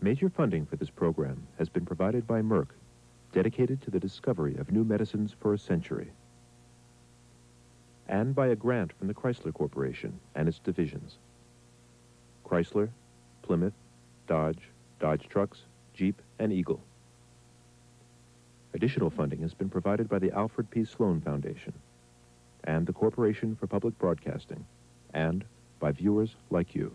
Major funding for this program has been provided by Merck, dedicated to the discovery of new medicines for a century, and by a grant from the Chrysler Corporation and its divisions. Chrysler, Plymouth, Dodge, Dodge Trucks, Jeep, and Eagle. Additional funding has been provided by the Alfred P. Sloan Foundation and the Corporation for Public Broadcasting, and by viewers like you.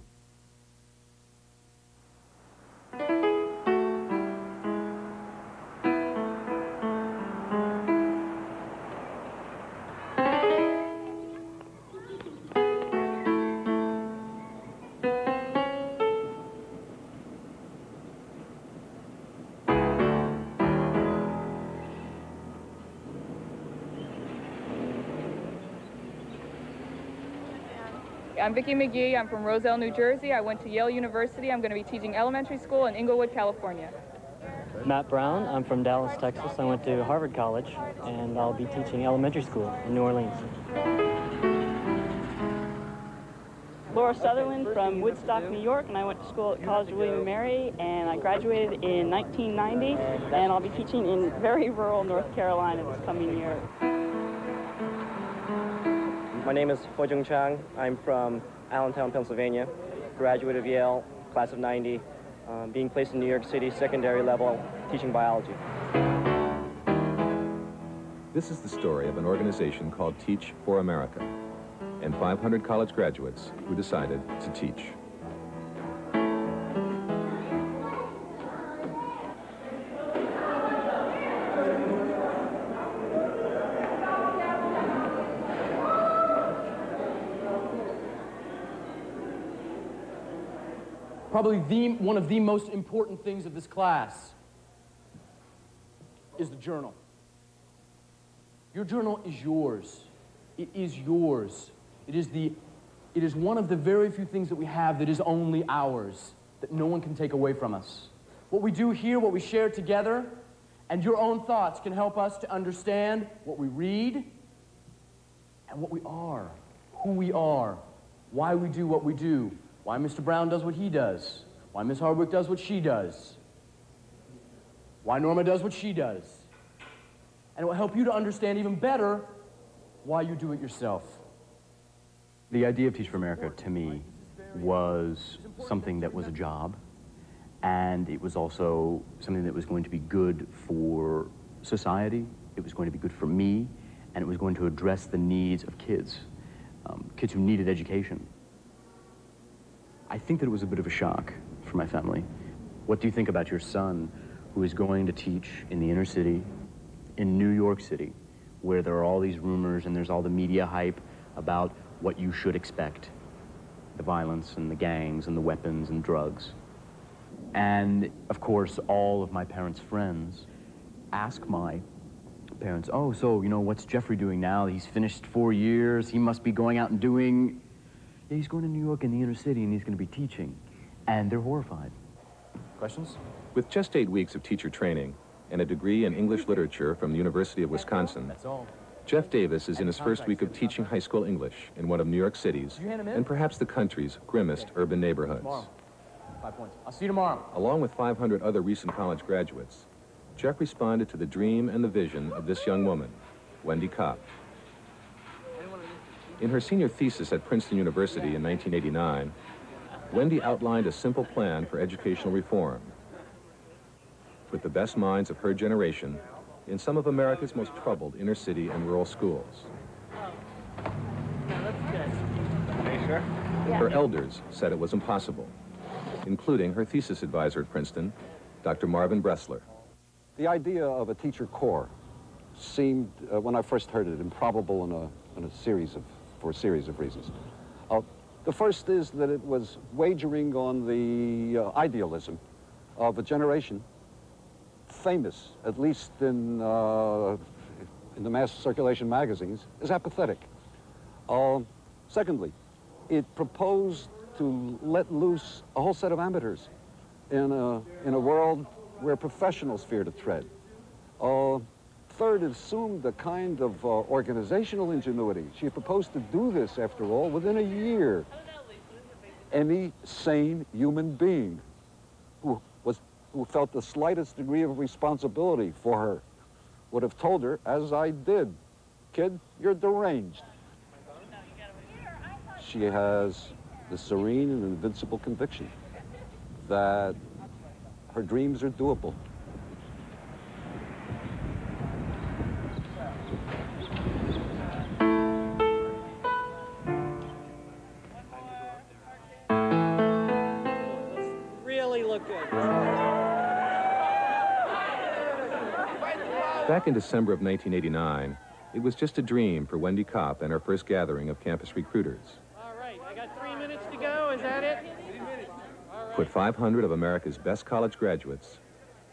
I'm Vicki McGee. I'm from Roselle, New Jersey. I went to Yale University. I'm going to be teaching elementary school in Inglewood, California. Matt Brown. I'm from Dallas, Texas. I went to Harvard College, and I'll be teaching elementary school in New Orleans. Laura Sutherland from Woodstock, New York, and I went to school at College of William & Mary, and I graduated in 1990, and I'll be teaching in very rural North Carolina this coming year. My name is Hojung Chang. I'm from Allentown, Pennsylvania. Graduate of Yale, class of 90, being placed in New York City, secondary level, teaching biology. This is the story of an organization called Teach for America and 500 college graduates who decided to teach. Probably one of the most important things of this class is the journal. Your journal is yours. It is yours. It is one of the very few things that we have that is only ours, that no one can take away from us. What we do here, what we share together, and your own thoughts can help us to understand what we read and what we are, who we are, why we do what we do, why Mr. Brown does what he does, why Miss Hardwick does what she does, why Norma does what she does. And it will help you to understand even better why you do it yourself. The idea of Teach for America, to me, was something that was a job, and it was also something that was going to be good for society, it was going to be good for me, and it was going to address the needs of kids, kids who needed education. I think that it was a bit of a shock for my family. What do you think about your son who is going to teach in the inner city, in New York City, where there are all these rumors and there's all the media hype about what you should expect? The violence and the gangs and the weapons and drugs. And, of course, all of my parents' friends ask my parents, oh, so, you know, what's Jeffrey doing now? He's finished 4 years. He must be going out and doing... Yeah, he's going to New York in the inner city, and he's going to be teaching. And they're horrified. Questions? With just 8 weeks of teacher training and a degree in English literature from the University of Wisconsin, That's all. Jeff Davis is in his first week of teaching high school English in one of New York City's and perhaps the country's grimmest urban neighborhoods. Tomorrow. 5 points. I'll see you tomorrow. Along with 500 other recent college graduates, Jeff responded to the dream and the vision of this young woman, Wendy Kopp. In her senior thesis at Princeton University in 1989, Wendy outlined a simple plan for educational reform. Put the best minds of her generation in some of America's most troubled inner city and rural schools. Her elders said it was impossible, including her thesis advisor at Princeton, Dr. Marvin Bressler. The idea of a teacher corps seemed, when I first heard it, improbable for a series of reasons. The first is that it was wagering on the idealism of a generation famous, at least in the mass circulation magazines, as apathetic. Secondly, it proposed to let loose a whole set of amateurs in a world where professionals fear to tread. Third, it assumed a kind of organizational ingenuity. She proposed to do this, after all, within a year. Any sane human being who was who felt the slightest degree of responsibility for her would have told her, as I did, "Kid, you're deranged." She has the serene and invincible conviction that her dreams are doable. Really look good. Back in December of 1989, it was just a dream for Wendy Kopp and her first gathering of campus recruiters. All right, I got 3 minutes to go. Is that it? All right. Put 500 of America's best college graduates,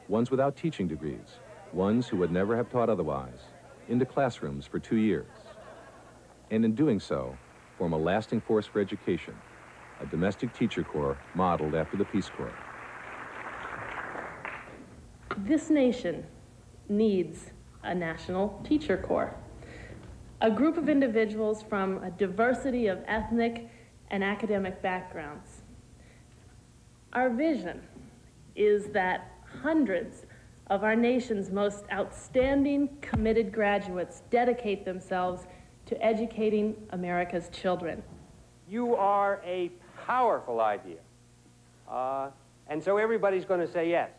ones without teaching degrees, ones who would never have taught otherwise, into classrooms for 2 years. And in doing so, form a lasting force for education, a domestic teacher corps modeled after the Peace Corps. This nation needs a national teacher corps, a group of individuals from a diversity of ethnic and academic backgrounds. Our vision is that hundreds of our nation's most outstanding, committed graduates dedicate themselves to educating America's children. You are a powerful idea, and so everybody's going to say yes.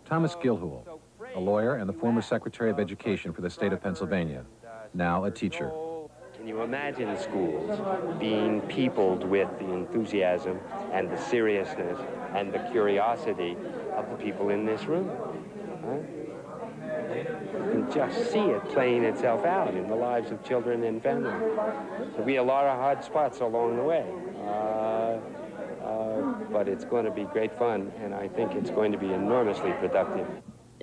Thomas Gilhool, a lawyer and the former Secretary of Education for the state of Pennsylvania, now a teacher. Can you imagine schools being peopled with the enthusiasm and the seriousness and the curiosity of the people in this room? Huh? You can just see it playing itself out in the lives of children and families. There'll be a lot of hard spots along the way, but it's going to be great fun, and I think it's going to be enormously productive.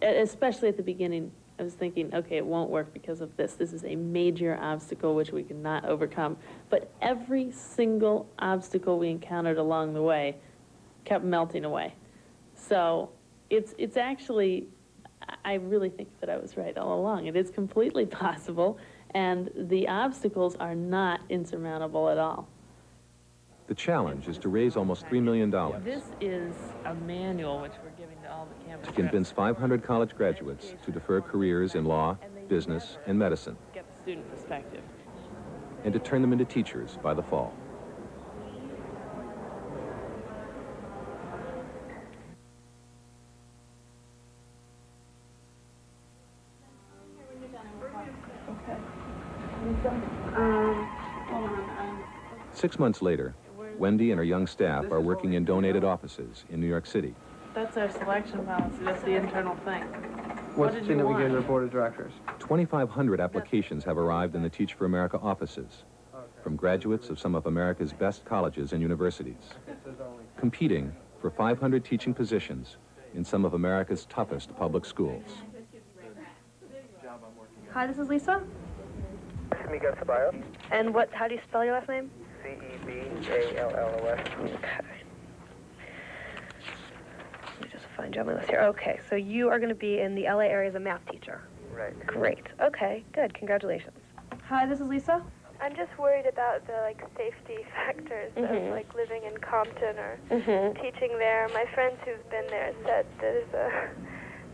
Especially at the beginning, I was thinking, okay, it won't work because of this. This is a major obstacle which we cannot overcome. But every single obstacle we encountered along the way kept melting away. So it's actually, I really think that I was right all along. It is completely possible, and the obstacles are not insurmountable at all. The challenge is to raise almost $3 million This is a manual which we're giving to all the campus to convince 500 college graduates to defer careers in law, business, and medicine, get the student perspective, and to turn them into teachers by the fall. Hold on. 6 months later, Wendy and her young staff are working in donated offices in New York City. That's our selection policy. That's the internal thing. What's the thing that we give to the board of directors? 2,500 applications have arrived in the Teach for America offices from graduates of some of America's best colleges and universities, competing for 500 teaching positions in some of America's toughest public schools. Hi, this is Lisa. And how do you spell your last name? C-E-B-A-L-L-O-S. Okay. Let me just find you on my list here. Okay, so you are going to be in the LA area as a math teacher. Right. Great. Okay, good. Congratulations. Hi, this is Lisa. I'm just worried about the safety factors of living in Compton or teaching there. My friends who've been there said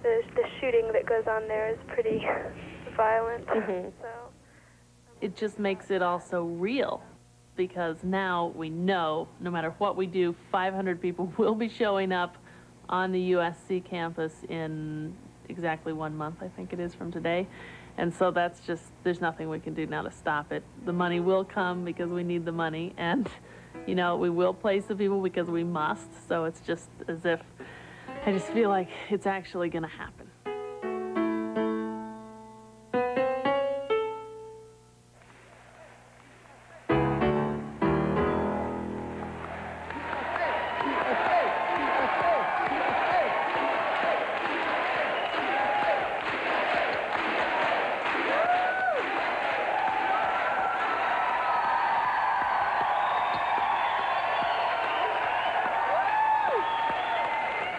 the shooting that goes on there is pretty violent. So It just makes it all so real, because now we know no matter what we do, 500 people will be showing up on the USC campus in exactly 1 month, I think it is, from today. And so that's just, there's nothing we can do now to stop it. The money will come because we need the money, and, you know, we will place the people because we must. So it's just as if, I just feel like it's actually going to happen.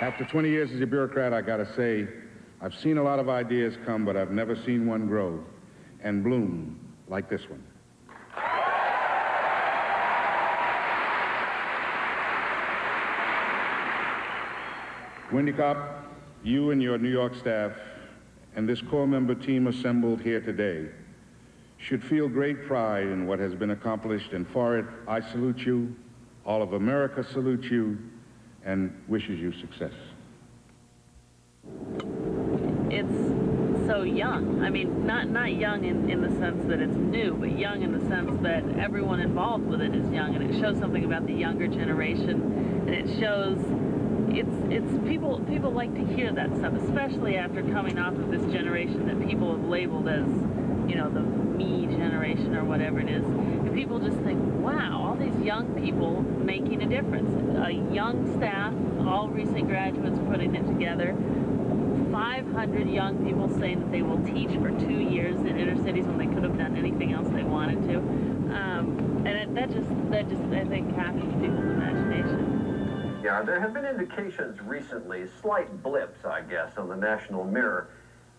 After 20 years as a bureaucrat, I gotta say, I've seen a lot of ideas come, but I've never seen one grow and bloom like this one. Wendy Kopp, you and your New York staff and this core member team assembled here today should feel great pride in what has been accomplished, and for it, I salute you, all of America salutes you, and wishes you success. It's so young. I mean, not young in the sense that it's new, but young in the sense that everyone involved with it is young, and it shows something about the younger generation, and it shows it's people like to hear that stuff, especially after coming off of this generation that people have labeled as, you know, the me generation or whatever it is. And people just think, wow, all these young people making a difference. A young staff, all recent graduates putting it together. 500 young people saying that they will teach for 2 years in inner cities when they could have done anything else they wanted to. And that just, I think, captures people's imagination. Yeah, there have been indications recently, slight blips, I guess, on the National Mirror,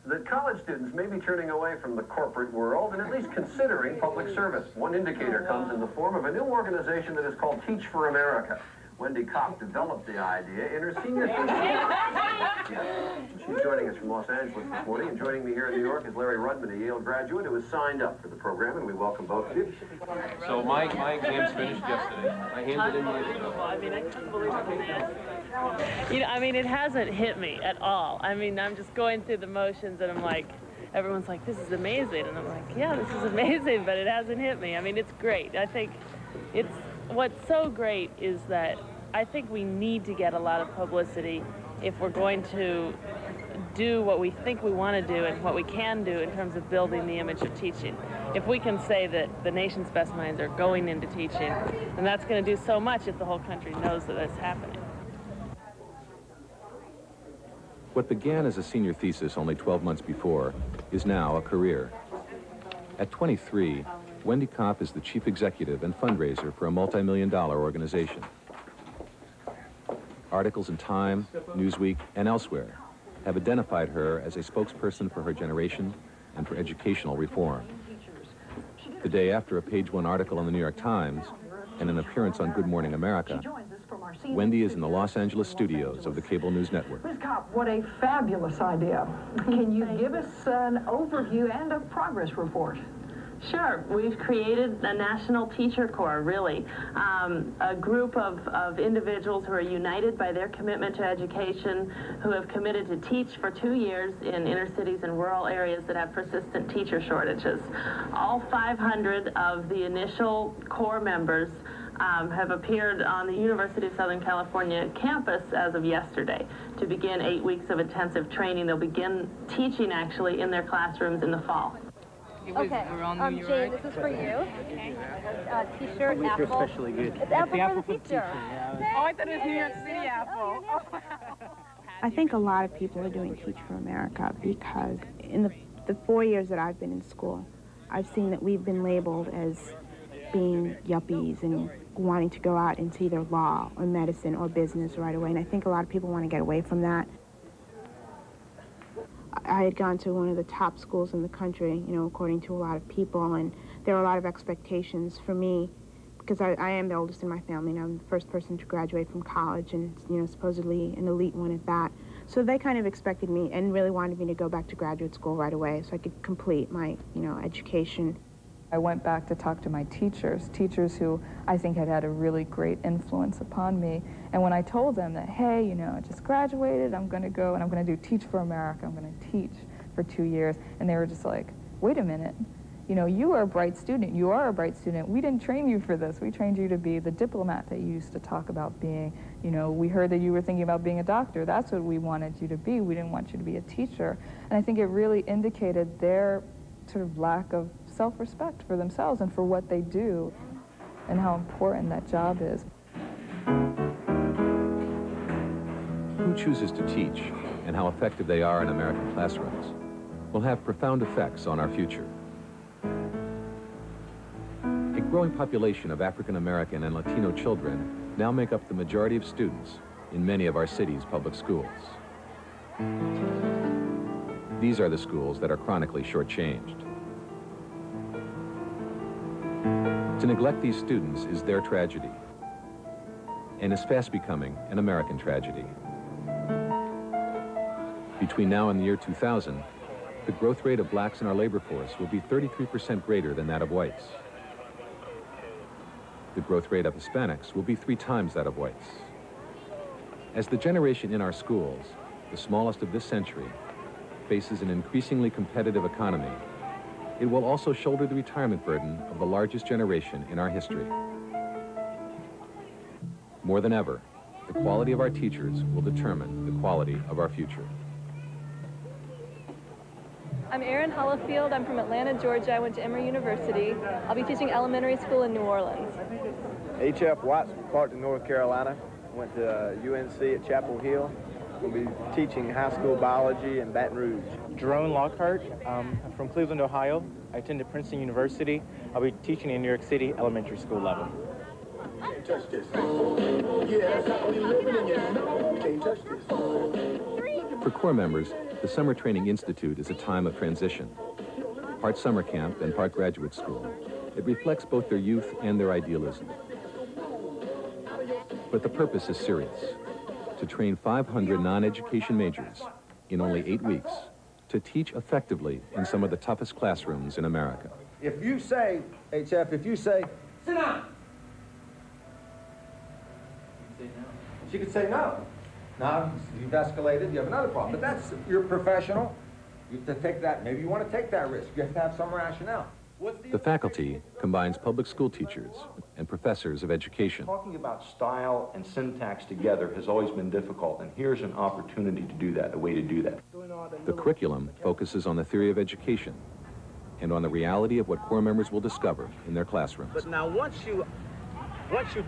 that college students may be turning away from the corporate world and at least considering public service. One indicator comes in the form of a new organization that is called Teach for America. Wendy Kopp developed the idea in her senior thesis. She's joining us from Los Angeles this morning, and joining me here in New York is Larry Rudman, a Yale graduate who has signed up for the program, and we welcome both of you. So my exams finished yesterday. I handed in my exam. I mean, I couldn't believe it. You know, I mean, it hasn't hit me at all. I mean, I'm just going through the motions, and I'm like, everyone's like, this is amazing. And I'm like, yeah, this is amazing, but it hasn't hit me. I mean, it's great. I think what's so great is that I think we need to get a lot of publicity if we're going to do what we think we want to do and what we can do in terms of building the image of teaching. If we can say that the nation's best minds are going into teaching, then that's going to do so much if the whole country knows that it's happening. What began as a senior thesis only 12 months before is now a career. At 23, Wendy Kopp is the chief executive and fundraiser for a multi-million-dollar organization. Articles in Time, Newsweek, and elsewhere have identified her as a spokesperson for her generation and for educational reform. The day after a page-one article in the New York Times and an appearance on Good Morning America, Wendy is in the Los Angeles studios of the cable news network. Ms. Kopp, what a fabulous idea. Can you give us an overview and a progress report? Sure. We've created a national teacher corps, really. A group of individuals who are united by their commitment to education, who have committed to teach for 2 years in inner cities and rural areas that have persistent teacher shortages. All 500 of the initial corps members have appeared on the University of Southern California campus as of yesterday to begin 8 weeks of intensive training. They'll begin teaching, actually, in their classrooms in the fall. Okay, Jane, this is for you. Okay. T-shirt, apple. You're especially good. It's apple for the teacher. Oh, I thought it was New York City apple. I think a lot of people are doing Teach for America because in the 4 years that I've been in school, I've seen that we've been labeled as being yuppies and wanting to go out into either law or medicine or business right away. And I think a lot of people want to get away from that. I had gone to one of the top schools in the country, you know, according to a lot of people, and there were a lot of expectations for me because I am the oldest in my family, and I'm the first person to graduate from college, and, you know, supposedly an elite one at that. So they kind of expected me and really wanted me to go back to graduate school right away so I could complete my, you know, education. I went back to talk to my teachers who I think had had a really great influence upon me. And when I told them that, hey, you know, I just graduated, I'm going to go and I'm going to do Teach for America, I'm going to teach for 2 years, and they were just like, wait a minute, you know, you are a bright student, you are a bright student, we didn't train you for this, we trained you to be the diplomat that you used to talk about being, you know, we heard that you were thinking about being a doctor, that's what we wanted you to be, we didn't want you to be a teacher. And I think it really indicated their sort of lack of self-respect for themselves and for what they do and how important that job is. Who chooses to teach and how effective they are in American classrooms will have profound effects on our future. A growing population of African American and Latino children now make up the majority of students in many of our city's public schools. These are the schools that are chronically shortchanged. To neglect these students is their tragedy, and is fast becoming an American tragedy. Between now and the year 2000, the growth rate of blacks in our labor force will be 33% greater than that of whites. The growth rate of Hispanics will be 3 times that of whites. As the generation in our schools, the smallest of this century, faces an increasingly competitive economy, it will also shoulder the retirement burden of the largest generation in our history. More than ever, the quality of our teachers will determine the quality of our future. I'm Erin Hollifield. I'm from Atlanta, Georgia. I went to Emory University. I'll be teaching elementary school in New Orleans. H.F. Watts from Clarkton, North Carolina. Went to UNC at Chapel Hill. We'll be teaching high school biology in Baton Rouge. Jerome Lockhart. I'm from Cleveland, Ohio. I attended Princeton University. I'll be teaching in New York City, elementary school level. Can't touch this. Yeah, that's how we living in you. Can't touch this. For Corps members, the Summer Training Institute is a time of transition. Part summer camp and part graduate school. It reflects both their youth and their idealism. But the purpose is serious. To train 500 non-education majors in only 8 weeks to teach effectively in some of the toughest classrooms in America. If you say, HF, if you say, sit down. She could say no. Now, you've escalated, you have another problem. But that's, you're professional. You have to take that, maybe you want to take that risk. You have to have some rationale. The faculty combines public school teachers and professors of education. Talking about style and syntax together has always been difficult, and here's an opportunity to do that, a way to do that. The curriculum focuses on the theory of education and on the reality of what Corps members will discover in their classrooms. But now, once you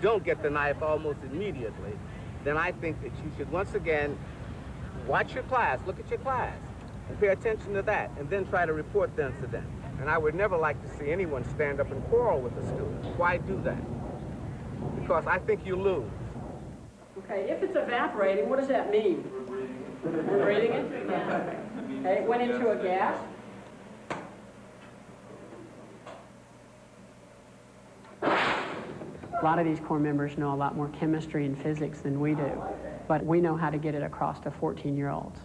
don't get the knife almost immediately, then I think that you should once again watch your class, look at your class, and pay attention to that, and then try to report the incident. And I would never like to see anyone stand up and quarrel with the students. Why do that? Because I think you lose. Okay, if it's evaporating, what does that mean? We're reading it? Okay, it went into a gas. A lot of these Corps members know a lot more chemistry and physics than we do, but we know how to get it across to 14-year-olds.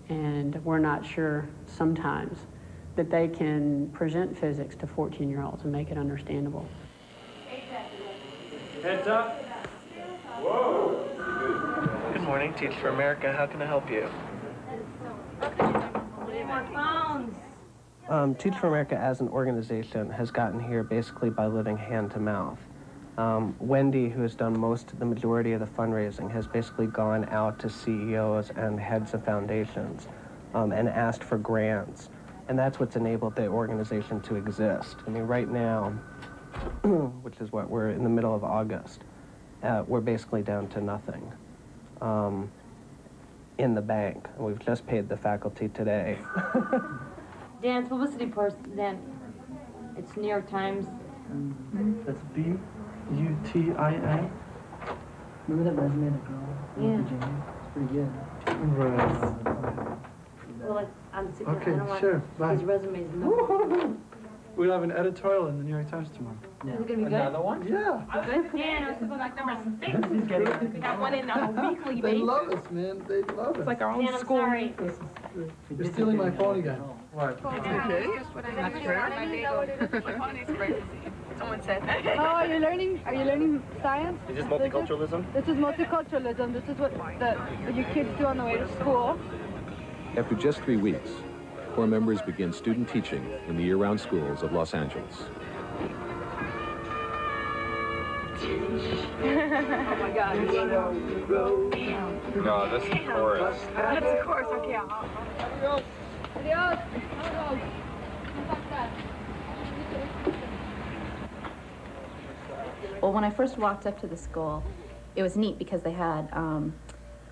And we're not sure sometimes that they can present physics to 14-year-olds and make it understandable. Heads up. Whoa. Good morning, Teach for America. How can I help you? Teach for America as an organization has gotten here basically by living hand to mouth. Wendy, who has done the majority of the fundraising, has basically gone out to CEOs and heads of foundations and asked for grants. And that's what's enabled the organization to exist. I mean, right now, which is what we're in the middle of August, we're basically down to nothing in the bank. We've just paid the faculty today. Dan's publicity person, Dan, it's New York Times. That's B-U-T-I-N. Remember that resume that girl? Yeah. Virginia? It's pretty good. Right. Well, like, I'm sick of Okay, I don't want sure, bye. these resumes. No. We'll have an editorial in the New York Times tomorrow. Is it going to be good? Another one? Yeah. Good? Yeah, this is like number 6. We got one in on a weekly basis. They love us, man. They love us. It's like our own school. Sorry. You're stealing my phone again. What? It's okay. My phone is crazy. Someone said that. Oh, are you learning science? Is this multiculturalism? This is multiculturalism. This is what your kids do on the way to school. After just 3 weeks, Corps members begin student teaching in the year-round schools of Los Angeles. Oh my God. No, that's the chorus. That's the chorus. Okay. Adios. Well, when I first walked up to the school, it was neat because they had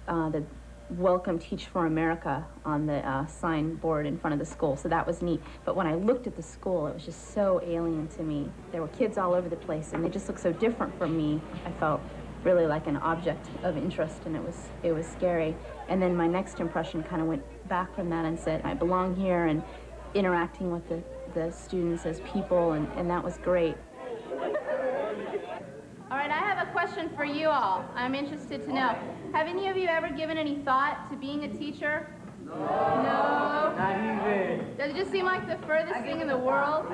the Welcome Teach for America on the signboard in front of the school, so that was neat. But when I looked at the school, it was just so alien to me. There were kids all over the place, and they just looked so different from me. I felt really like an object of interest, and it was scary. And then my next impression kind of went back from that and said, I belong here, and interacting with the students as people, and that was great. All right, I have a question for you all. I'm interested to know, have any of you ever given any thought to being a teacher? No. Not even. Does it just seem like the furthest thing in the world?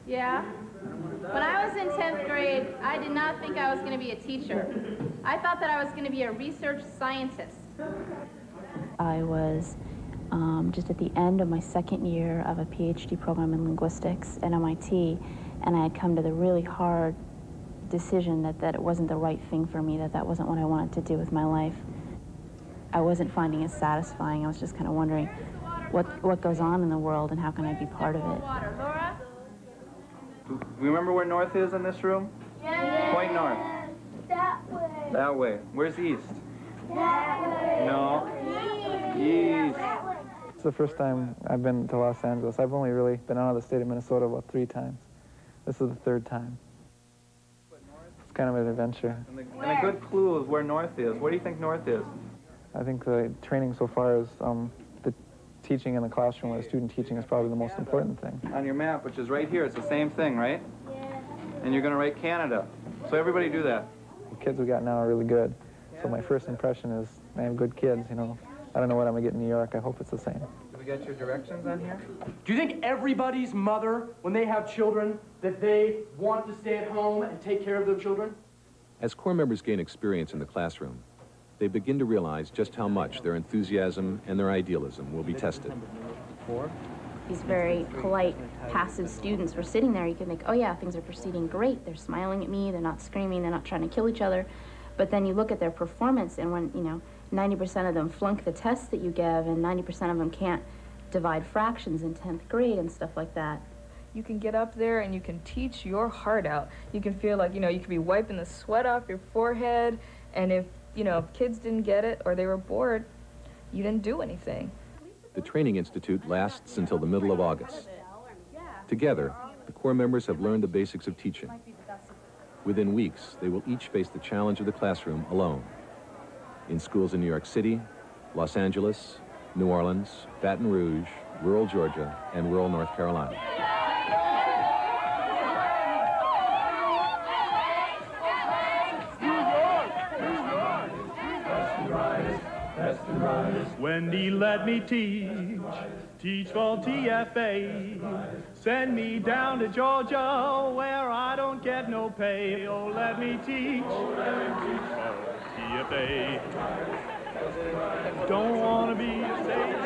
Yeah. When I was in 10th grade, I did not think I was going to be a teacher. I thought that I was going to be a research scientist. I was just at the end of my second year of a PhD program in linguistics at MIT, and I had come to the really hard decision that it wasn't the right thing for me, that wasn't what I wanted to do with my life. I wasn't finding it satisfying. I was just kind of wondering what goes on in the world and how can I be part of it. Laura? Remember where north is in this room? Yeah. Point north. That way. That way. Where's east? That way. No. East. It's the first time I've been to Los Angeles. I've only really been out of the state of Minnesota about 3 times. This is the 3rd time. It's kind of an adventure. And a good clue of where north is. Where do you think north is? I think the training so far is the teaching in the classroom, or the student teaching, is probably the most important thing. On your map, which is right here, it's the same thing, right? Yeah. And you're going to write Canada. So everybody do that. The kids we got now are really good. So my first impression is, I have good kids, you know. I don't know what I'm going to get in New York. I hope it's the same. Did we get your directions on here? Do you think everybody's mother, when they have children, that they want to stay at home and take care of their children? As Corps members gain experience in the classroom, they begin to realize just how much their enthusiasm and their idealism will be tested. These very polite, passive students were sitting there. You can think, oh yeah, things are proceeding great. They're smiling at me, they're not screaming, they're not trying to kill each other. But then you look at their performance, and when, 90% of them flunk the tests that you give, and 90% of them can't divide fractions in 10th grade and stuff like that. You can get up there and you can teach your heart out. You can feel like, you could be wiping the sweat off your forehead, and if kids didn't get it or they were bored, you didn't do anything. The Training Institute lasts until the middle of August. Together, the Corps members have learned the basics of teaching. Within weeks, they will each face the challenge of the classroom alone. In schools in New York City, Los Angeles, New Orleans, Baton Rouge, rural Georgia, and rural North Carolina. Wendy, let me teach for TFA. Send me down to Georgia where I don't get no pay. Oh, let me teach for TFA. Don't want to be a sailor.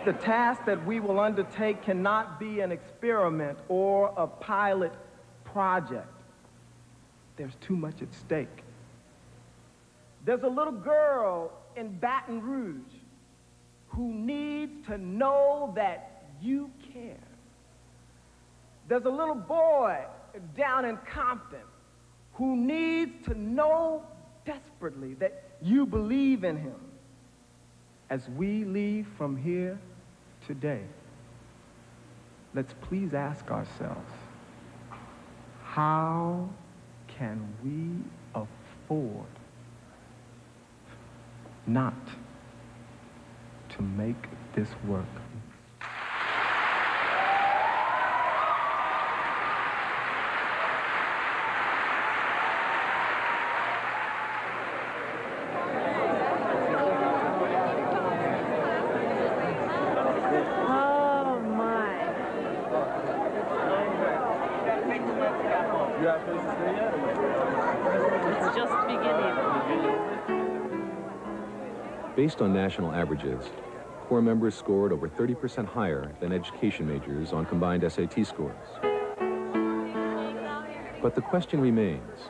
The task that we will undertake cannot be an experiment or a pilot project. There's too much at stake. There's a little girl in Baton Rouge who needs to know that you care. There's a little boy down in Compton who needs to know desperately that you believe in him. As we leave from here today, let's please ask ourselves, how can we afford not to make this work? Oh, my. It's just beginning. Based on national averages, Corps members scored over 30% higher than education majors on combined SAT scores. But the question remains,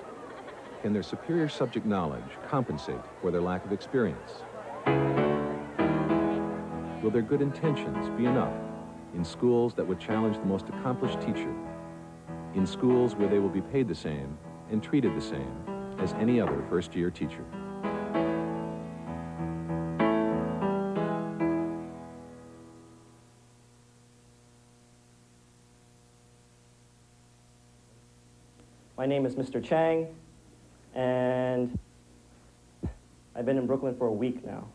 can their superior subject knowledge compensate for their lack of experience? Will their good intentions be enough in schools that would challenge the most accomplished teacher, in schools where they will be paid the same and treated the same as any other first-year teacher? My name is Mr. Chang, and I've been in Brooklyn for a week now.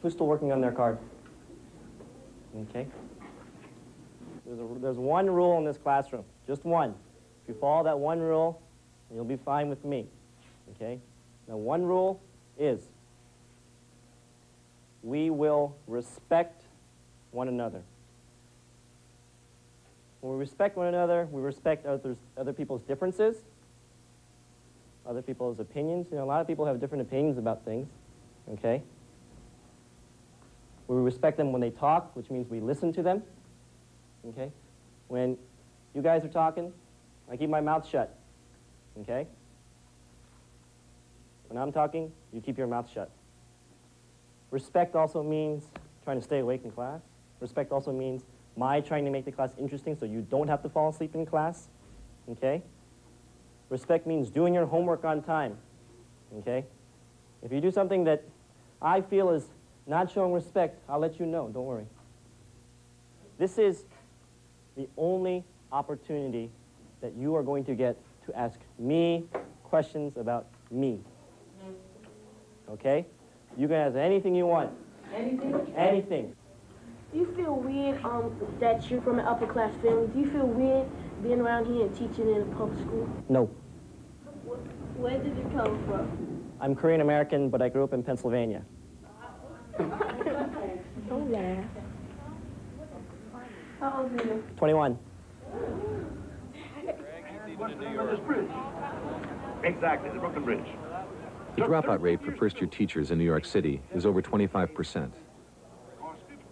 Who's still working on their card? Okay. There's one rule in this classroom, just one. If you follow that one rule, you'll be fine with me, okay? Now, one rule is we will respect one another. When we respect one another, we respect other people's differences, other people's opinions. You know, a lot of people have different opinions about things, okay? We respect them when they talk, which means we listen to them, okay? When you guys are talking, I keep my mouth shut, okay? When I'm talking, you keep your mouth shut. Respect also means trying to stay awake in class. Respect also means my trying to make the class interesting so you don't have to fall asleep in class, okay? Respect means doing your homework on time, okay? If you do something that I feel is not showing respect, I'll let you know, don't worry. This is the only opportunity that you are going to get to ask me questions about me, okay? You can ask anything you want. Anything? Anything. Do you feel weird that you're from an upper class family? Do you feel weird being around here and teaching in a public school? No. Where did you come from? I'm Korean American, but I grew up in Pennsylvania. Don't laugh. How old are you? 21. Exactly, the Brooklyn Bridge. The dropout rate for first-year teachers in New York City is over 25%.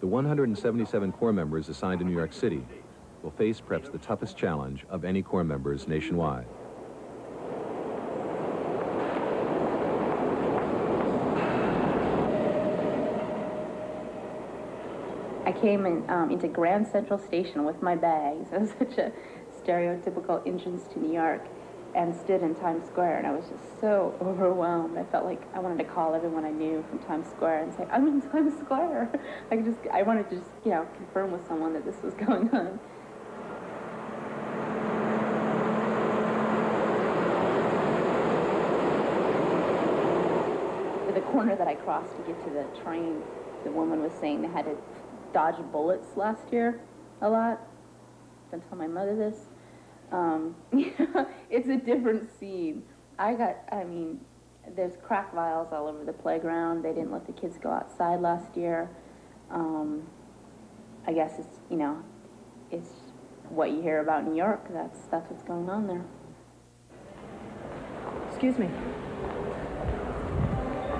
The 177 Corps members assigned to New York City will face perhaps the toughest challenge of any Corps members nationwide. I came into Grand Central Station with my bags. It was such a stereotypical entrance to New York, and stood in Times Square, and I was just so overwhelmed. I felt like I wanted to call everyone I knew from Times Square and say, I'm in Times Square. I wanted to just, you know, confirm with someone that this was going on. At the corner that I crossed to get to the train, the woman was saying they had to dodge bullets last year a lot. Don't tell my mother this. It's a different scene. I mean, there's crack vials all over the playground. They didn't let the kids go outside last year. I guess it's, you know, it's what you hear about New York. That's what's going on there. Excuse me.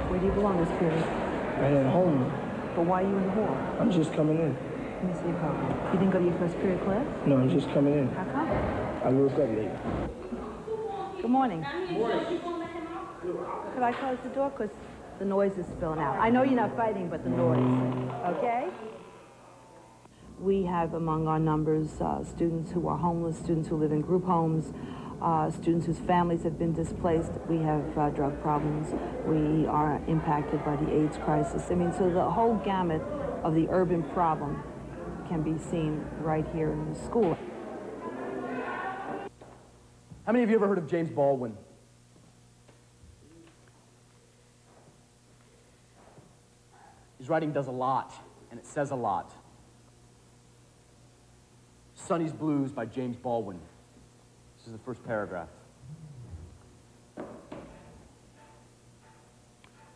Where do you belong this period? Right at home. But why are you in the hall? I'm just coming in. Let me see your copy. You didn't go to your first period class? No, I'm just coming in. How come? I woke up late. Good morning. Could I close the door? Because the noise is spilling out. I know you're not fighting, but the noise. Okay? We have among our numbers students who are homeless, students who live in group homes, students whose families have been displaced. We have drug problems. We are impacted by the AIDS crisis. I mean, so the whole gamut of the urban problem can be seen right here in the school. How many of you ever heard of James Baldwin? His writing does a lot, and it says a lot. Sonny's Blues by James Baldwin. This is the first paragraph.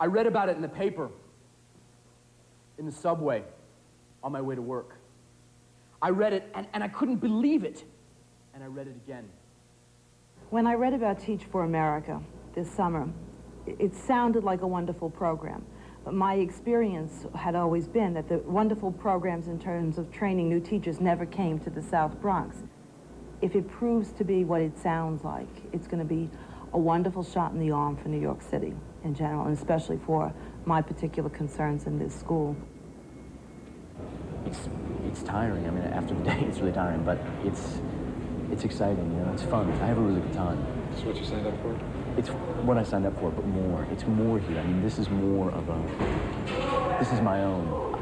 I read about it in the paper, in the subway, on my way to work. I read it, and I couldn't believe it, and I read it again. When I read about Teach for America this summer, it sounded like a wonderful program. But my experience had always been that the wonderful programs in terms of training new teachers never came to the South Bronx. If it proves to be what it sounds like, it's going to be a wonderful shot in the arm for New York City in general, and especially for my particular concerns in this school. It's tiring. I mean, after the day, it's really tiring, but it's exciting, you know, it's fun. I have a really good time. This is what you signed up for? It's what I signed up for, but more. It's more here. I mean, this is more of a, this is my own.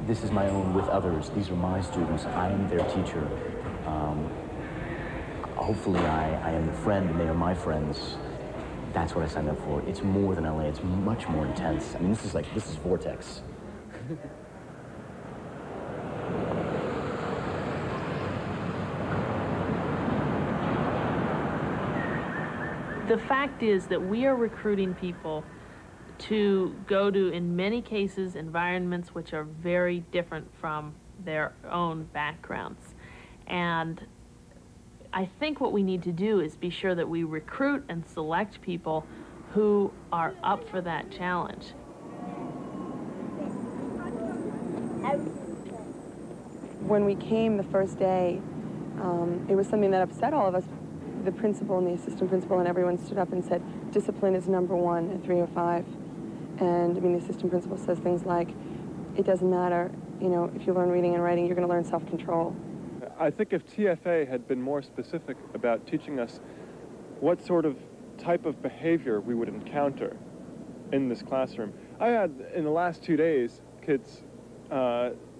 This is my own with others. These are my students. I am their teacher. Hopefully I am the friend and they are my friends. That's what I signed up for. It's more than LA. It's much more intense. I mean, this is Vortex. The fact is that we are recruiting people to go to, in many cases, environments which are very different from their own backgrounds. And I think what we need to do is be sure that we recruit and select people who are up for that challenge. When we came the first day, it was something that upset all of us. The principal and the assistant principal and everyone stood up and said, discipline is #1 at 305. And I mean, the assistant principal says things like, it doesn't matter, you know, if you learn reading and writing, you're going to learn self-control. I think if TFA had been more specific about teaching us what sort of type of behavior we would encounter in this classroom. I had, in the last 2 days, kids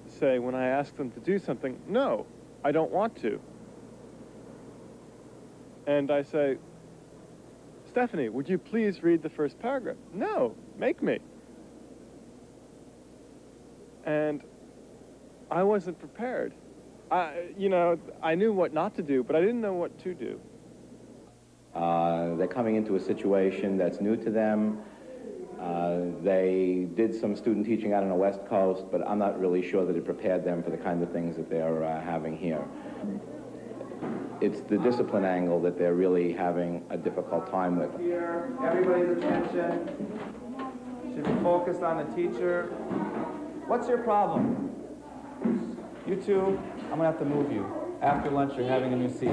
say, when I ask them to do something, no, I don't want to. And I say, Stephanie, would you please read the first paragraph? No, make me. And I wasn't prepared. You know, I knew what not to do, but I didn't know what to do. They're coming into a situation that's new to them. They did some student teaching out on the West Coast, but I'm not really sure that it prepared them for the kind of things that they're having here. It's the discipline angle that they're really having a difficult time with. Here, everybody's attention should be focused on the teacher. What's your problem? You two, I'm gonna have to move you. After lunch, you're having a new seat.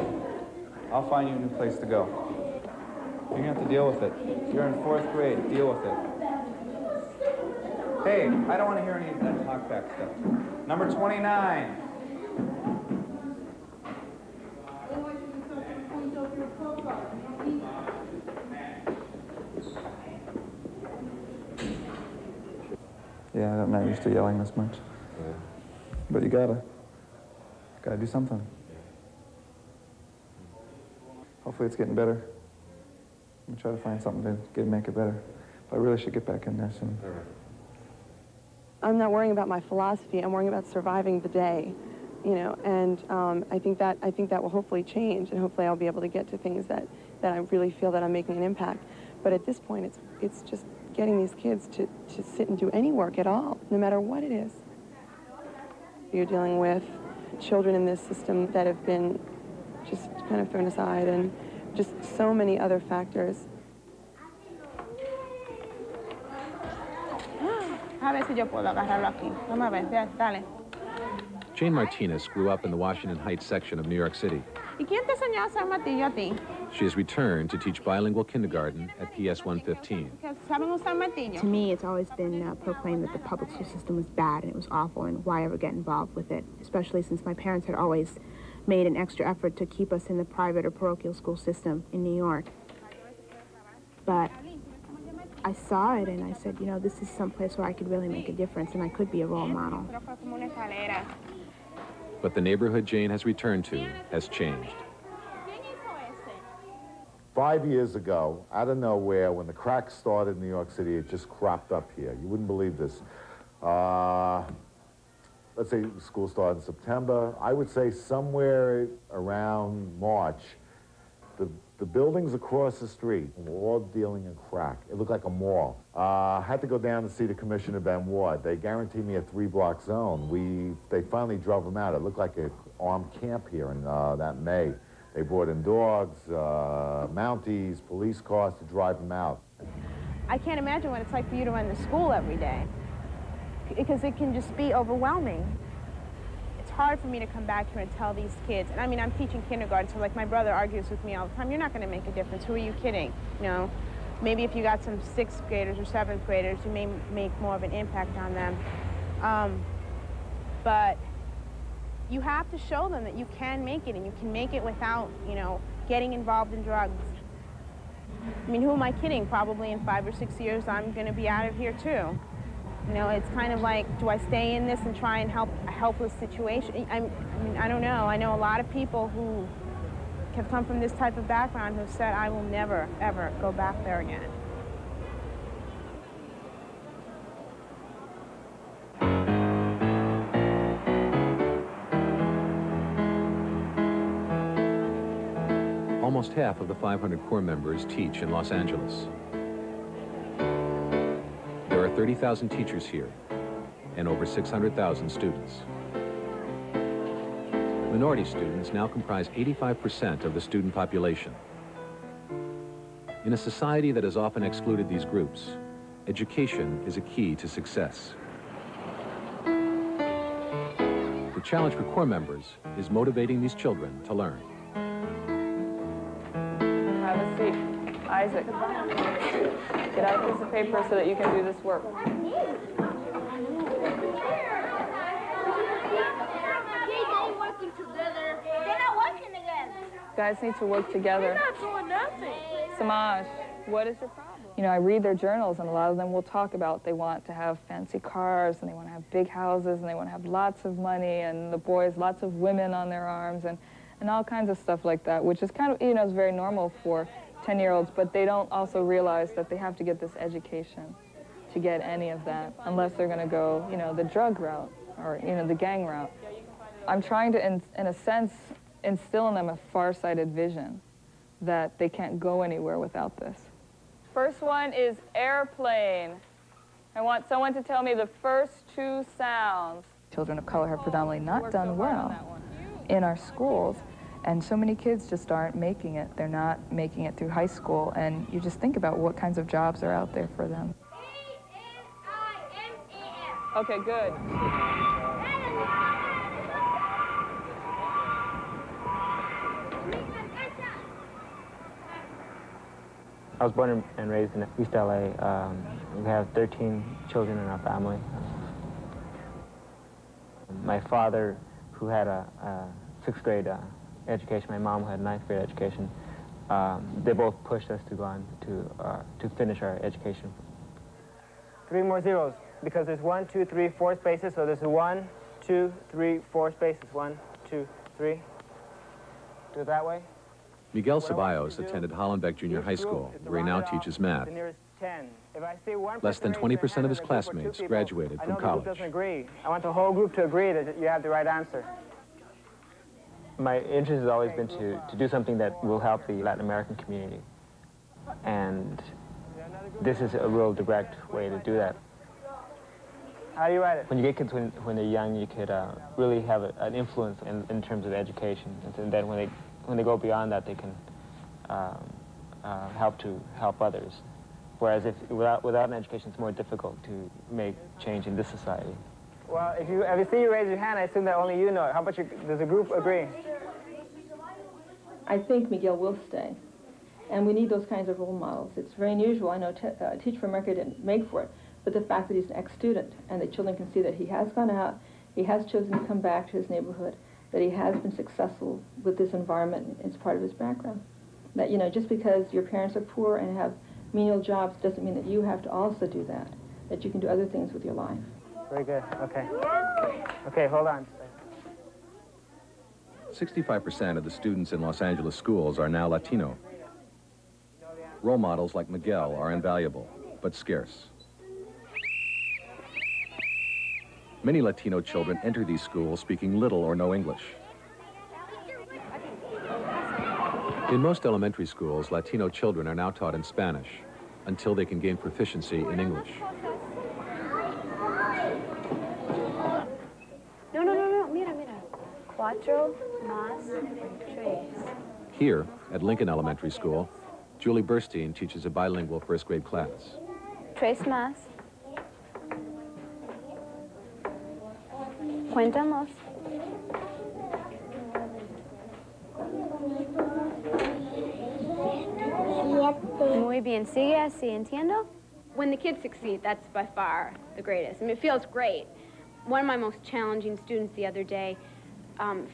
I'll find you a new place to go. You're gonna have to deal with it. You're in 4th grade, deal with it. Hey, I don't wanna hear any of that talkback stuff. Number 29. Yeah, I'm not used to yelling this much. But you gotta do something. Hopefully it's getting better. I'm gonna try to find something to make it better. But I really should get back in there soon. I'm not worrying about my philosophy. I'm worrying about surviving the day, you know. And I think that will hopefully change, and hopefully I'll be able to get to things that I really feel that I'm making an impact. But at this point, it's just getting these kids to sit and do any work at all, no matter what it is. You're dealing with children in this system that have been just kind of thrown aside, and just so many other factors. A ver si yo puedo agarrarlo aquí. Vamos a ver, dale. Jane Martinez grew up in the Washington Heights section of New York City. ¿Y quién te enseñó a hacer martillo a ti? She has returned to teach bilingual kindergarten at PS 115. ¿Saben usar martillo? To me, it's always been proclaimed that the public school system was bad and it was awful, and why ever get involved with it, especially since my parents had always made an extra effort to keep us in the private or parochial school system in New York. But I saw it and I said, you know, this is someplace where I could really make a difference and I could be a role model. But the neighborhood Jane has returned to has changed. 5 years ago, out of nowhere, when the crack started in New York City, it just cropped up here. You wouldn't believe this. Let's say school started in September. I would say somewhere around March, the buildings across the street were all dealing in crack. It looked like a mall. I had to go down to see the Commissioner Ben Ward. They guaranteed me a 3-block zone. They finally drove them out. It looked like an armed camp here in that May. They brought in dogs, Mounties, police cars to drive them out. I can't imagine what it's like for you to run the school every day, because it can just be overwhelming. It's hard for me to come back here and tell these kids, and I mean, I'm teaching kindergarten, so like my brother argues with me all the time, you're not going to make a difference. Who are you kidding? You know, maybe if you got some 6th graders or 7th graders, you may make more of an impact on them. But you have to show them that you can make it, and you can make it without, you know, getting involved in drugs. I mean, who am I kidding? Probably in 5 or 6 years, I'm going to be out of here too. You know, it's kind of like, do I stay in this and try and help a helpless situation? I mean, I don't know. I know a lot of people who have come from this type of background who said, I will never, ever go back there again. almost half of the 500 corps members teach in Los Angeles. There are 30,000 teachers here and over 600,000 students. Minority students now comprise 85% of the student population. In a society that has often excluded these groups, education is a key to success. The challenge for corps members is motivating these children to learn. Have a seat. Isaac, get out a piece of paper so that you can do this work. Guys need to work together. We're not doing nothing. Samaj, what is your problem? You know, I read their journals, and a lot of them will talk about they want to have fancy cars, and they want to have big houses, and they want to have lots of money, and the boys, lots of women on their arms, and all kinds of stuff like that, which is kind of, you know, is very normal for 10-year-olds, but they don't also realize that they have to get this education to get any of that, unless they're going to go, you know, the drug route or, you know, the gang route. I'm trying to, in a sense, instill in them a far-sighted vision that they can't go anywhere without this. First one is airplane. I want someone to tell me the first two sounds. Children of color have predominantly not done well in our schools, and so many kids just aren't making it. They're not making it through high school, and you just think about what kinds of jobs are out there for them. Okay, good. I was born and raised in East LA. We have 13 children in our family. My father, who had a 6th grade education, my mom, who had a 9th grade education, they both pushed us to go on to finish our education. 3 more zeros, because there's 1, 2, 3, 4 spaces, so there's 1, 2, 3, 4 spaces. 1, 2, 3. Do it that way. Miguel Ceballos attended Hollenbeck Junior High School, where he now teaches math. Less than 20% of his classmates graduated from college. Doesn't agree. I want the whole group to agree that you have the right answer. My interest has always been to do something that will help the Latin American community. And this is a real direct way to do that. How do you write it? When you get kids when they're young, you could really have an influence in terms of education. And then when they go beyond that, they can help others. Whereas without an education, it's more difficult to make change in this society. Well, if you see you raise your hand, I assume that only you know it. How about does the group agree? I think Miguel will stay. And we need those kinds of role models. It's very unusual. I know Teach for America didn't make for it, but the fact that he's an ex-student and the children can see that he has gone out, he has chosen to come back to his neighborhood, that he has been successful with this environment, it's part of his background. That, you know, just because your parents are poor and have menial jobs doesn't mean that you have to also do that, that you can do other things with your life. Very good, okay. Okay, hold on. 65% of the students in Los Angeles schools are now Latino. Role models like Miguel are invaluable, but scarce. Many Latino children enter these schools speaking little or no English. In most elementary schools, Latino children are now taught in Spanish until they can gain proficiency in English. No, mira. Cuatro más tres. Here, at Lincoln Elementary School, Julie Burstein teaches a bilingual first-grade class. Tres más. Cuéntanos. Muy bien, sigue así, entiendo? When the kids succeed, that's by far the greatest. I mean, it feels great. One of my most challenging students the other day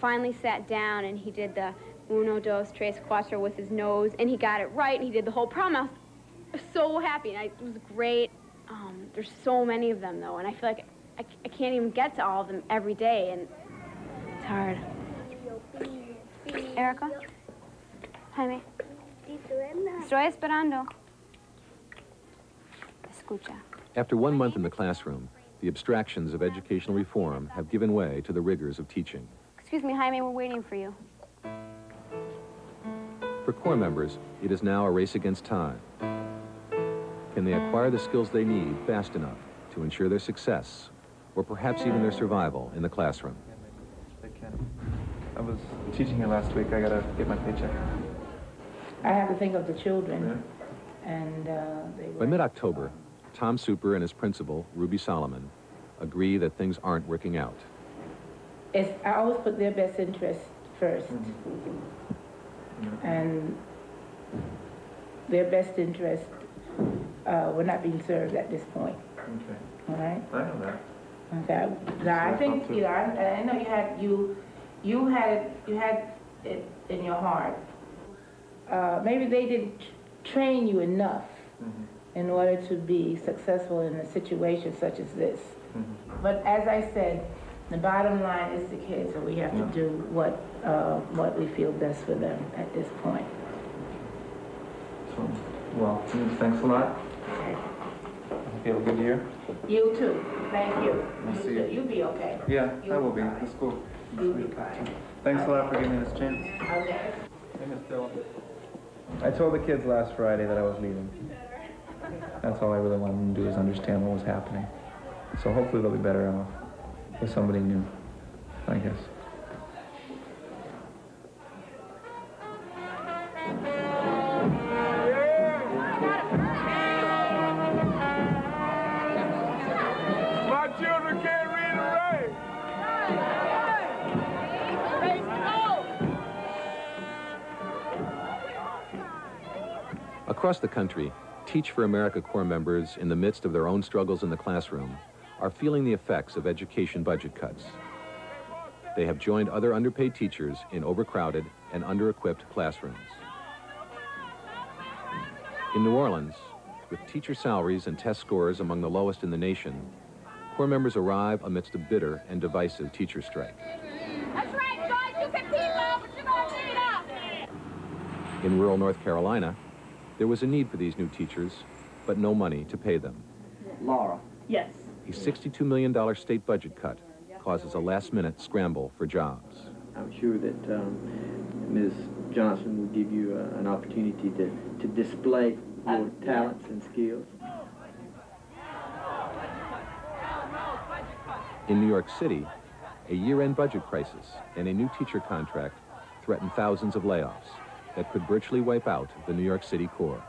finally sat down and he did the 1, 2, 3, 4 with his nose, and he got it right, and he did the whole problem. I was so happy, and it was great. There's so many of them, though, and I feel like I can't even get to all of them every day, and it's hard. Erica? Jaime? Estoy esperando. Escucha. After 1 month in the classroom, the abstractions of educational reform have given way to the rigors of teaching. Excuse me, Jaime, we're waiting for you. For Corps members, it is now a race against time. Can they acquire the skills they need fast enough to ensure their success, or perhaps even their survival in the classroom? They can. I was teaching here last week. I gotta get my paycheck. I have to think of the children. Yeah. And By mid-October, Tom Super and his principal, Ruby Solomon, agree that things aren't working out. I always put their best interest first. And their best interest were not being served at this point. Okay. All right? I know that. Okay. Now, I think, you know, I know you had it in your heart. Maybe they didn't train you enough in order to be successful in a situation such as this. But as I said, the bottom line is the kids, and we have to do what we feel best for them at this point. So, well, thanks a lot. Okay. Hope you have a good year. You too. Thank you. We'll see you. You'll be okay. Yeah, You'll I will be. fine. It's cool. You'll be fine. Thanks a lot for giving me this chance. Okay. Hey, Miss Phillip. I told the kids last Friday that I was leaving. That's all I really wanted them to do is understand what was happening. So hopefully they'll be better off with somebody new, I guess. My children can't read or write. Across the country, Teach for America Corps members, in the midst of their own struggles in the classroom, are feeling the effects of education budget cuts. They have joined other underpaid teachers in overcrowded and under-equipped classrooms. In New Orleans, with teacher salaries and test scores among the lowest in the nation, Corps members arrive amidst a bitter and divisive teacher strike. That's right, Joyce. You can teach us, but you're going to need us. In rural North Carolina, there was a need for these new teachers, but no money to pay them. Laura. Yes. A $62 million state budget cut causes a last-minute scramble for jobs. I'm sure that Ms. Johnson will give you an opportunity to display your talents and skills. In New York City, a year-end budget crisis and a new teacher contract threaten thousands of layoffs that could virtually wipe out the New York City Corps.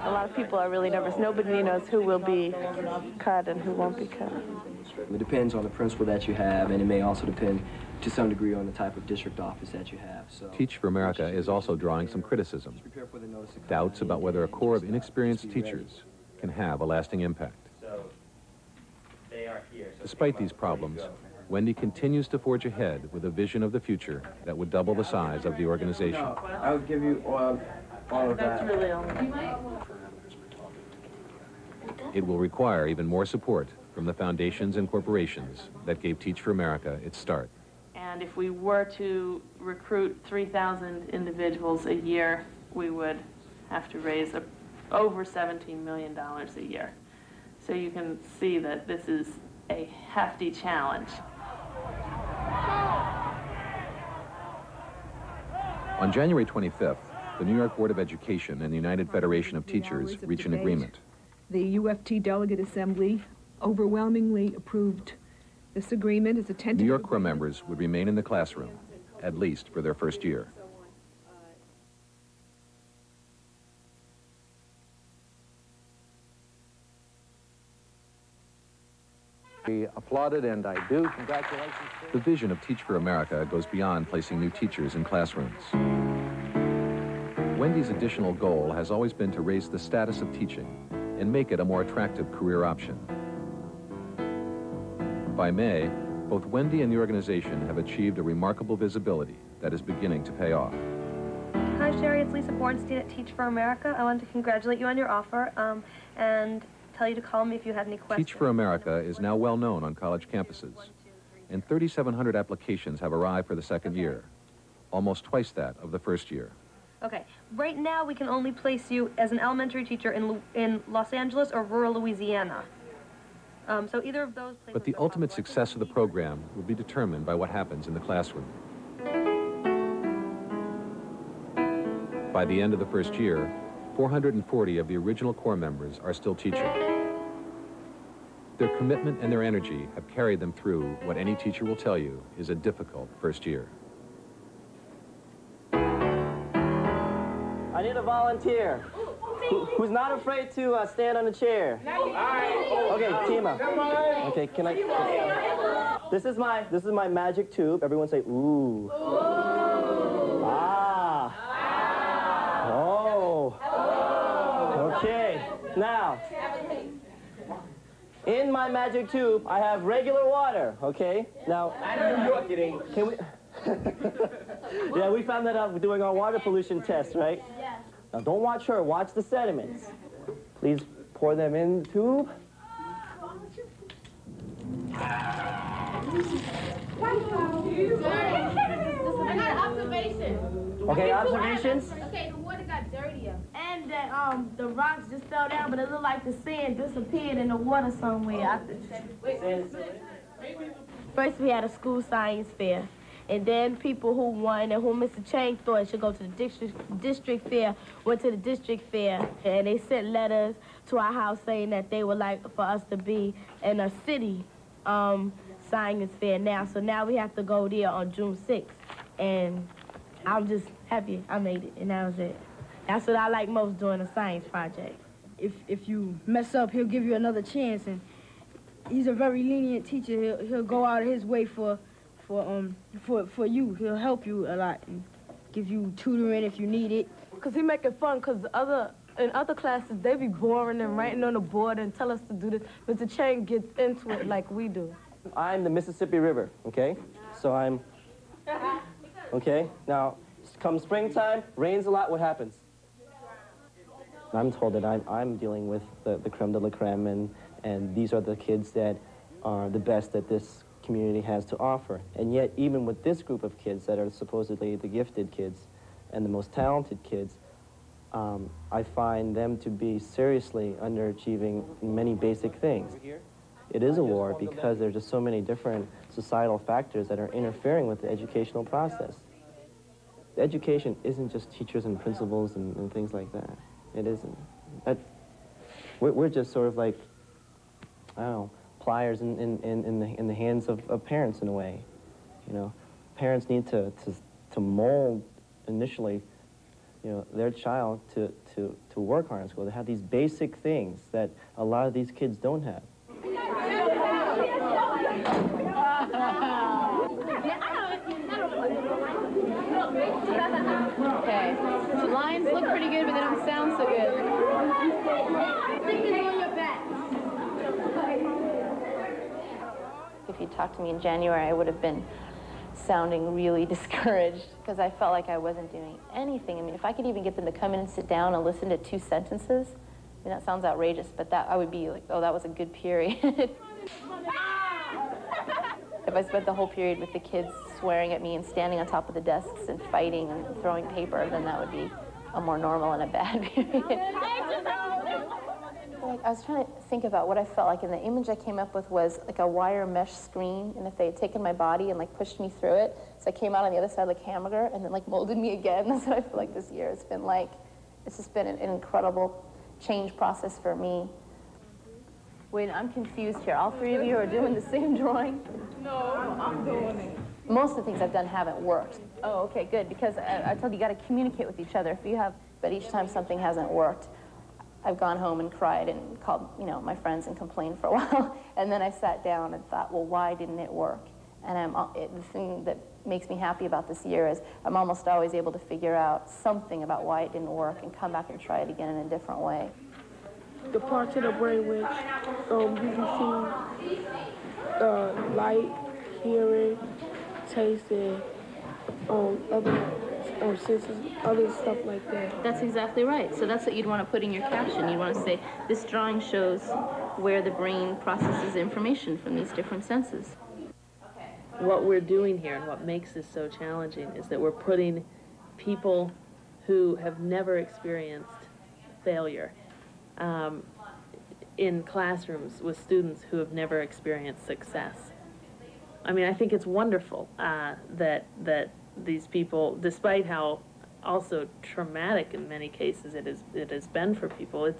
A lot of people are really nervous. Nobody knows who will be cut and who won't be cut. It depends on the principal that you have, and it may also depend to some degree on the type of district office that you have. So, Teach for America is also drawing some criticism, doubts about whether a corps of inexperienced teachers can have a lasting impact. Despite these problems, Wendy continues to forge ahead with a vision of the future that would double the size of the organization. No, I'll give you all of that. That's really all. It will require even more support from the foundations and corporations that gave Teach for America its start. And if we were to recruit 3,000 individuals a year, we would have to raise over $17 million a year. So you can see that this is a hefty challenge. On January 25th, the New York Board of Education and the United Federation of Teachers reached an agreement. The UFT Delegate Assembly overwhelmingly approved this agreement as a tentative New York Corps members would remain in the classroom, at least for their first year. We applauded, and I do. Congratulations. The vision of Teach for America goes beyond placing new teachers in classrooms. Wendy's additional goal has always been to raise the status of teaching and make it a more attractive career option. By May, both Wendy and the organization have achieved a remarkable visibility that is beginning to pay off. Hi, Sherry. It's Lisa Bornstein at Teach for America. I wanted to congratulate you on your offer and tell you to call me if you had any questions. Teach for America is now well known on college campuses, and 3,700 applications have arrived for the second year, almost twice that of the first year. Okay. Right now, we can only place you as an elementary teacher in Los Angeles or rural Louisiana. So either of those places. But the ultimate success of the program will be determined by what happens in the classroom. By the end of the first year, 440 of the original Corps members are still teaching. Their commitment and their energy have carried them through what any teacher will tell you is a difficult first year. I need a volunteer. Who's not afraid to stand on a chair? Okay, team up. Okay, can I? This is my magic tube. Everyone say ooh. Ah. Oh. Okay. Now, in my magic tube, I have regular water. Okay. Now, can we? Yeah, we found that out doing our water pollution test, right? Yes. Now, don't watch her. Watch the sediments. Please pour them in the tube. Observation. Okay, observations. Okay, the water got dirtier. And that the rocks just fell down, but it looked like the sand disappeared in the water somewhere. First we had a school science fair. And then people who won and who Mr. Chang thought should go to the district fair went to the district fair. And they sent letters to our house saying that they would like for us to be in a city science fair now. So now we have to go there on June 6th. And I'm just happy I made it, and that was it. That's what I like most doing a science project. If you mess up, he'll give you another chance, and he's a very lenient teacher. He'll go out of his way for you. He'll help you a lot and give you tutoring if you need it. Because he make it fun, because in other classes, they be boring and writing on the board and tell us to do this. Mr. Chang gets into it like we do. I'm the Mississippi River, okay? So I'm, okay? Now, come springtime, rains a lot, what happens? I'm told that I'm dealing with the creme de la creme, and these are the kids that are the best that this community has to offer. And yet, even with this group of kids that are supposedly the gifted kids and the most talented kids, I find them to be seriously underachieving in many basic things. It is a war because there's just so many different societal factors that are interfering with the educational process. The education isn't just teachers and principals and things like that. It isn't. We're just sort of like, I don't know, pliers in the hands of parents in a way. You know, parents need to mold initially, you know, their child to work hard in school. They have these basic things that a lot of these kids don't have. Okay, the lines look pretty good, but they don't sound so good. If you talked to me in January, I would have been sounding really discouraged because I felt like I wasn't doing anything. I mean, if I could even get them to come in and sit down and listen to 2 sentences, I mean, that sounds outrageous, but that I would be like, oh, that was a good period. If I spent the whole period with the kids swearing at me and standing on top of the desks and fighting and throwing paper, then that would be a more normal and a bad period. Like, I was trying to think about what I felt like, and the image I came up with was like a wire mesh screen, and if they had taken my body and like pushed me through it, so I came out on the other side like a hamburger and then like molded me again. That's what I feel like this year has been like. It's just been an incredible change process for me. Wait, I'm confused here. All 3 of you are doing the same drawing? No, I'm doing it. Most of the things I've done haven't worked. Oh, okay, good, because I told you got to communicate with each other. If you have, but each time something hasn't worked, I've gone home and cried and called, you know, my friends and complained for a while. And then I sat down and thought, well, why didn't it work? And the thing that makes me happy about this year is I'm almost always able to figure out something about why it didn't work and come back and try it again in a different way. The parts of the brain which you can see light, hearing, taste, and other senses, other stuff like that. That's exactly right. So that's what you'd want to put in your caption. You'd want to say, this drawing shows where the brain processes information from these different senses. What we're doing here and what makes this so challenging is that we're putting people who have never experienced failure in classrooms with students who have never experienced success. I mean, I think it's wonderful that these people, despite how also traumatic in many cases. It has been for people.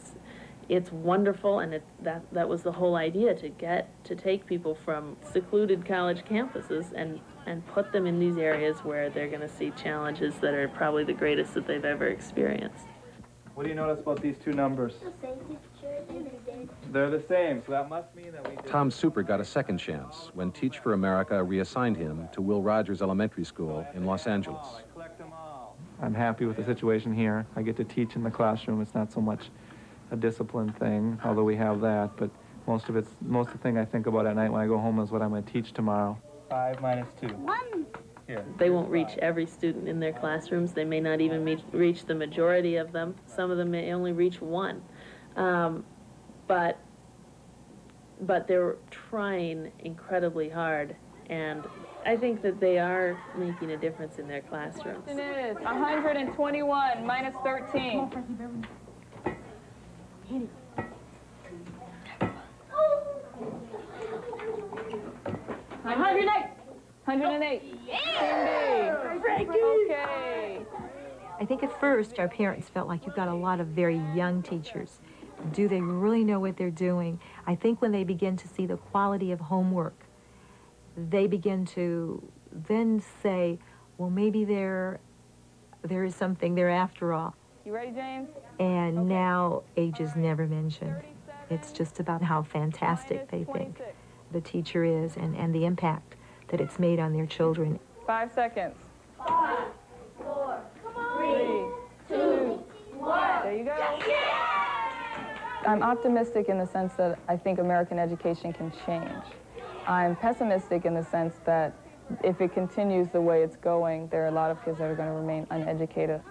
It's wonderful, and that was the whole idea, to take people from secluded college campuses and put them in these areas where they're going to see challenges that are probably the greatest that they've ever experienced. What do you notice about these two numbers? They're the same, so that must mean that we did. Tom Super got a second chance when Teach for America reassigned him to Will Rogers Elementary School in Los Angeles. I'm happy with the situation here. I get to teach in the classroom. It's not so much a discipline thing, although we have that, but most of the thing I think about at night when I go home is what I'm going to teach tomorrow. 5 minus 2. 1. Here. They won't reach every student in their classrooms. They may not even reach the majority of them. Some of them may only reach one. But they're trying incredibly hard, and I think that they are making a difference in their classrooms. It is 121 minus 13. 108. 108. Yeah. Okay. I think at first our parents felt like you've got a lot of very young teachers. Do they really know what they're doing? I think when they begin to see the quality of homework, they begin to then say, well, maybe there is something there after all. You ready, James? And okay. Now age is never mentioned. It's just about how fantastic they think the teacher is and the impact that it's made on their children. 5 seconds. 5, 4, 3, 2, 1. There you go. I'm optimistic in the sense that I think American education can change. I'm pessimistic in the sense that if it continues the way it's going, there are a lot of kids that are going to remain uneducated.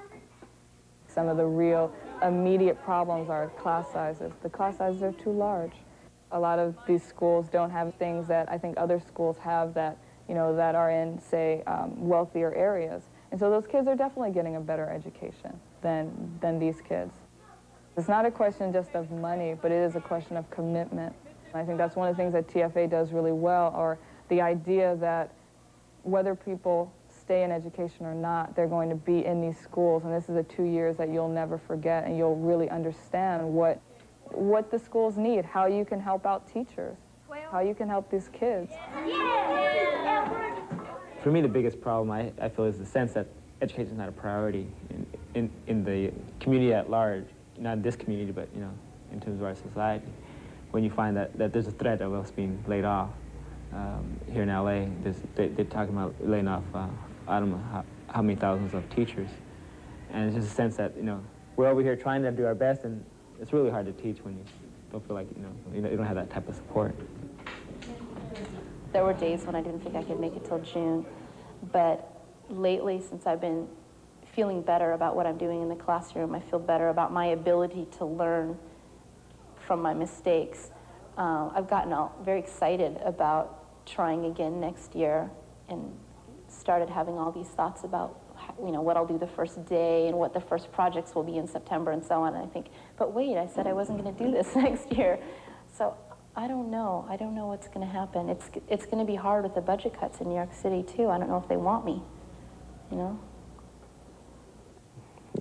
Some of the real immediate problems are class sizes. The class sizes are too large. A lot of these schools don't have things that I think other schools have that, that are in, say, wealthier areas. And so those kids are definitely getting a better education than these kids. It's not a question just of money, but it is a question of commitment. I think that's one of the things that TFA does really well, or the idea that whether people stay in education or not, they're going to be in these schools, and this is the 2 years that you'll never forget, and you'll really understand what the schools need, how you can help out teachers, how you can help these kids. For me, the biggest problem I feel is the sense that education is not a priority in the community at large, not in this community, but in terms of our society. When you find that there's a threat of us being laid off here in LA, they're talking about laying off I don't know how many thousands of teachers, and it's just a sense that we're over here trying to do our best, and it's really hard to teach when you don't feel like you don't have that type of support. There were days when I didn't think I could make it till June, but lately, since I've been feeling better about what I'm doing in the classroom, I feel better about my ability to learn from my mistakes. I've gotten very excited about trying again next year, and started having all these thoughts about what I'll do the first day and what the first projects will be in September and so on. And I think, but wait, I said I wasn't going to do this next year. So I don't know. I don't know what's going to happen. It's going to be hard with the budget cuts in New York City too. I don't know if they want me,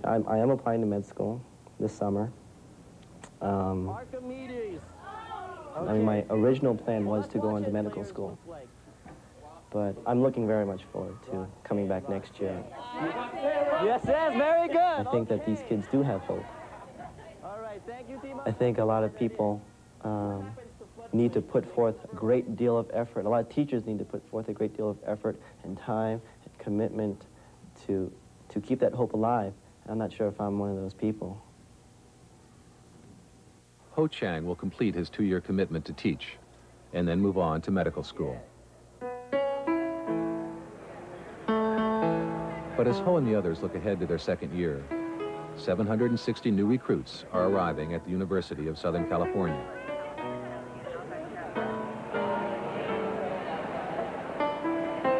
I am applying to med school this summer. I mean, my original plan was to go into medical school, but I'm looking very much forward to coming back next year. Yes, very good. I think that these kids do have hope. I think a lot of people need to put forth a great deal of effort. A lot of teachers need to put forth a great deal of effort and time and commitment to keep that hope alive. I'm not sure if I'm one of those people. Ho Chang will complete his 2-year commitment to teach and then move on to medical school. But as Ho and the others look ahead to their second year, 760 new recruits are arriving at the University of Southern California.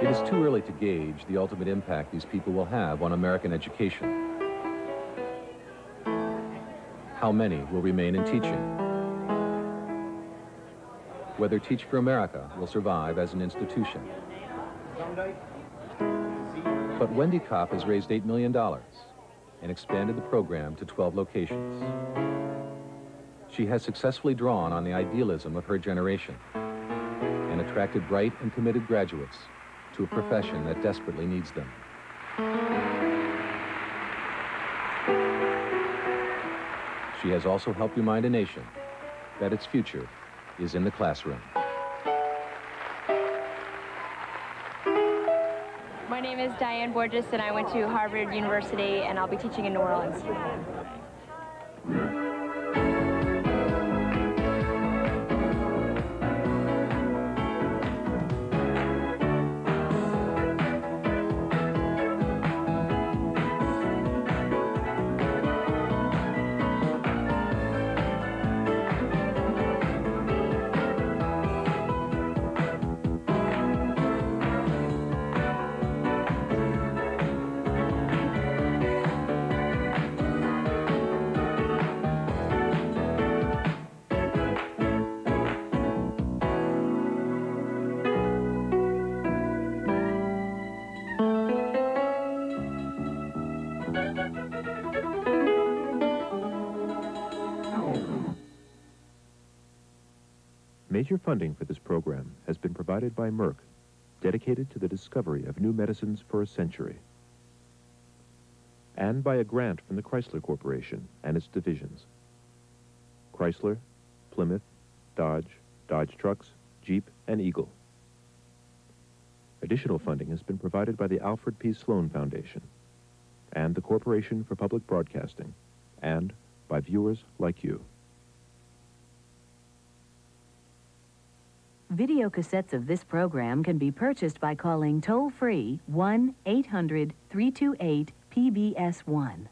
It is too early to gauge the ultimate impact these people will have on American education. How many will remain in teaching? Whether Teach for America will survive as an institution. But Wendy Kopp has raised $8 million and expanded the program to 12 locations. She has successfully drawn on the idealism of her generation and attracted bright and committed graduates to a profession that desperately needs them. She has also helped remind a nation that its future is in the classroom. My name is Diane Borges, and I went to Harvard University, and I'll be teaching in New Orleans. Major funding for this program has been provided by Merck, dedicated to the discovery of new medicines for a century, and by a grant from the Chrysler Corporation and its divisions. Chrysler, Plymouth, Dodge, Dodge Trucks, Jeep, and Eagle. Additional funding has been provided by the Alfred P. Sloan Foundation and the Corporation for Public Broadcasting, and by viewers like you. Video cassettes of this program can be purchased by calling toll-free 1-800-328-PBS1.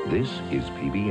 This is PBS.